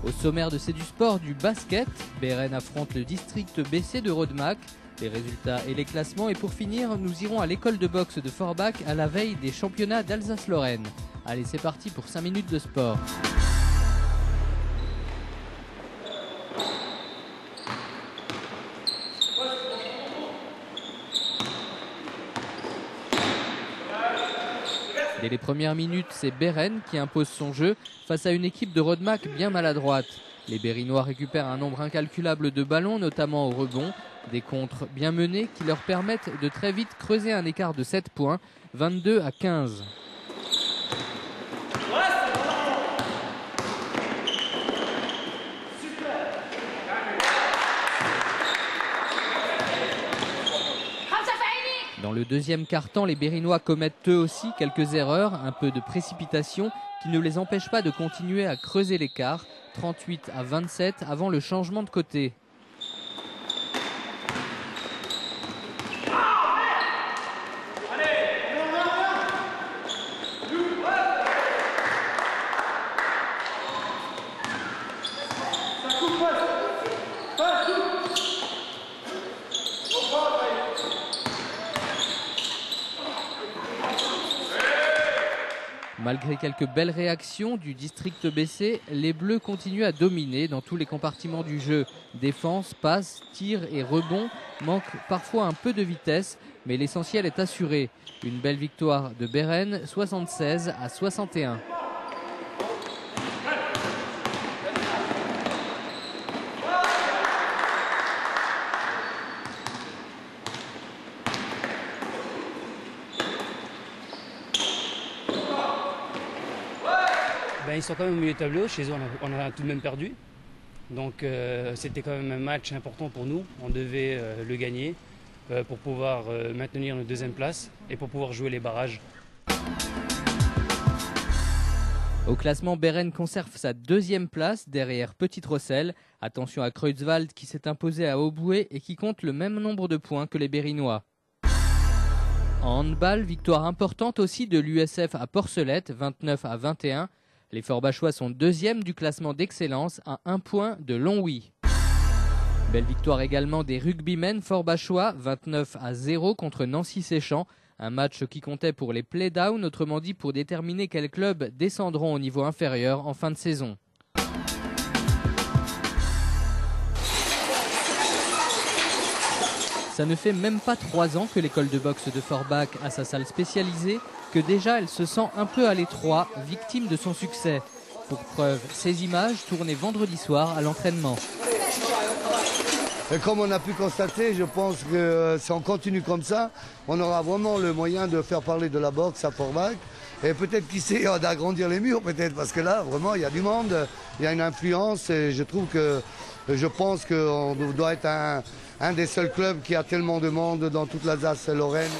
Au sommaire de C'est du sport du basket, Beren affronte le district BC de Rodemack. Les résultats et les classements. Et pour finir, nous irons à l'école de boxe de Forbach à la veille des championnats d'Alsace-Lorraine. Allez, c'est parti pour 5 minutes de sport. Dès les premières minutes, c'est Beren qui impose son jeu face à une équipe de Rodemack bien maladroite. Les Berinois récupèrent un nombre incalculable de ballons, notamment au rebond. Des contres bien menés qui leur permettent de très vite creuser un écart de 7 points, 22 à 15. Dans le deuxième quart-temps, les Berinois commettent eux aussi quelques erreurs, un peu de précipitation qui ne les empêche pas de continuer à creuser l'écart, 38 à 27 avant le changement de côté. Malgré quelques belles réactions du district BC, les Bleus continuent à dominer dans tous les compartiments du jeu. Défense, passe, tir et rebond manquent parfois un peu de vitesse, mais l'essentiel est assuré. Une belle victoire de Beren, 76 à 61. Ils sont quand même au milieu de tableau, chez eux on a tout de même perdu. Donc c'était quand même un match important pour nous, on devait le gagner pour pouvoir maintenir notre deuxième place et pour pouvoir jouer les barrages. Au classement, Beren conserve sa deuxième place derrière Petite Rosselle. Attention à Creutzwald qui s'est imposé à Auboué et qui compte le même nombre de points que les Berinois. En handball, victoire importante aussi de l'USF à Porcelette, 29 à 21. Les Forbachois sont deuxièmes du classement d'excellence à 1 point de Longwy. Belle victoire également des rugbymen forbachois, 29 à 0 contre Nancy-Séchamps. Un match qui comptait pour les play-down, autrement dit pour déterminer quels clubs descendront au niveau inférieur en fin de saison. Ça ne fait même pas 3 ans que l'école de boxe de Forbach a sa salle spécialisée, que déjà elle se sent un peu à l'étroit, victime de son succès. Pour preuve, ces images tournées vendredi soir à l'entraînement. Et comme on a pu constater, je pense que si on continue comme ça, on aura vraiment le moyen de faire parler de la boxe à Forbach. Et peut-être qui sait, d'agrandir les murs peut-être, parce que là, vraiment, il y a du monde, il y a une influence et je pense qu'on doit être un des seuls clubs qui a tellement de monde dans toute l'Alsace-Lorraine.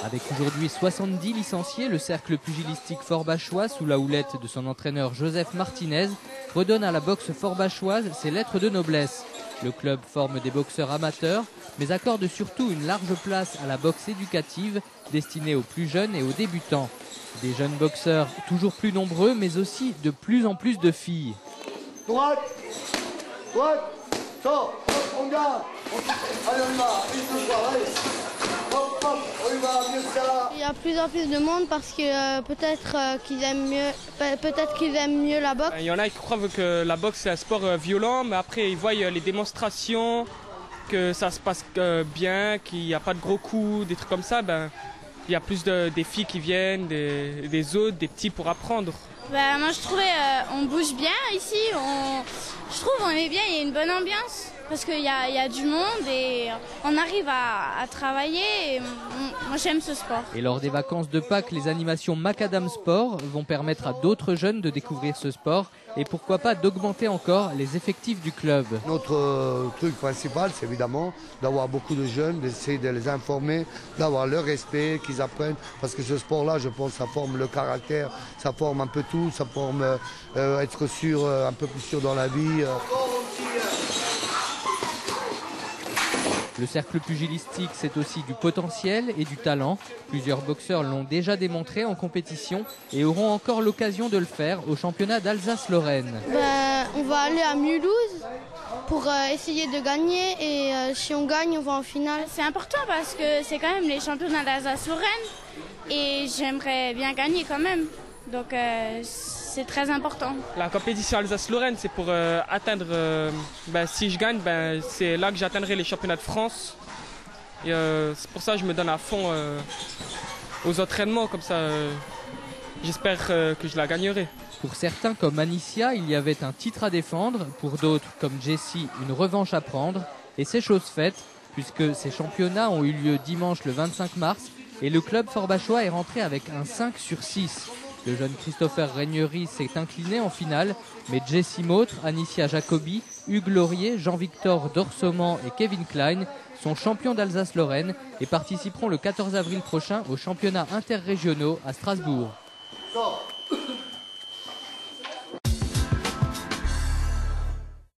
Avec aujourd'hui 70 licenciés, le cercle pugilistique forbachois, sous la houlette de son entraîneur Joseph Martinez, redonne à la boxe forbachoise ses lettres de noblesse. Le club forme des boxeurs amateurs, mais accorde surtout une large place à la boxe éducative, destinée aux plus jeunes et aux débutants. Des jeunes boxeurs toujours plus nombreux, mais aussi de plus en plus de filles. Droite, droite, sort, on garde, allez on y va, allez. Hop, hop, on y va, bien ça. Il y a plus en plus de monde parce que peut-être qu'ils aiment mieux la boxe. Il y en a qui croient que la boxe c'est un sport violent, mais après ils voient les démonstrations, que ça se passe bien, qu'il n'y a pas de gros coups, des trucs comme ça. Il y a plus des filles qui viennent, des autres, des petits pour apprendre. Moi je trouvais on bouge bien ici, je trouve on est bien, il y a une bonne ambiance parce qu'il y a du monde et on arrive à travailler et moi j'aime ce sport. Et lors des vacances de Pâques, les animations Macadam Sport vont permettre à d'autres jeunes de découvrir ce sport et pourquoi pas d'augmenter encore les effectifs du club. Notre truc principal, c'est évidemment d'avoir beaucoup de jeunes, d'essayer de les informer, d'avoir leur respect, qu'ils apprennent, parce que ce sport-là, je pense, ça forme le caractère, ça forme un peu tout, ça forme être sûr, un peu plus sûr dans la vie. Le cercle pugilistique, c'est aussi du potentiel et du talent. Plusieurs boxeurs l'ont déjà démontré en compétition et auront encore l'occasion de le faire au championnat d'Alsace-Lorraine. On va aller à Mulhouse pour essayer de gagner et si on gagne, on va en finale. C'est important parce que c'est quand même les championnats d'Alsace-Lorraine et j'aimerais bien gagner quand même. Donc c'est très important. La compétition Alsace-Lorraine, c'est pour atteindre, si je gagne, c'est là que j'atteindrai les championnats de France. Et c'est pour ça que je me donne à fond aux entraînements, comme ça j'espère que je la gagnerai. Pour certains comme Anicia, il y avait un titre à défendre. Pour d'autres comme Jessie, une revanche à prendre. Et c'est chose faite, puisque ces championnats ont eu lieu dimanche le 25 mars et le club forbachois est rentré avec un 5/6. Le jeune Christopher Regnery s'est incliné en finale, mais Jessie Mautre, Anicia Jacobi, Hugues Laurier, Jean-Victor Dorsoman et Kevin Klein sont champions d'Alsace-Lorraine et participeront le 14 avril prochain aux championnats interrégionaux à Strasbourg.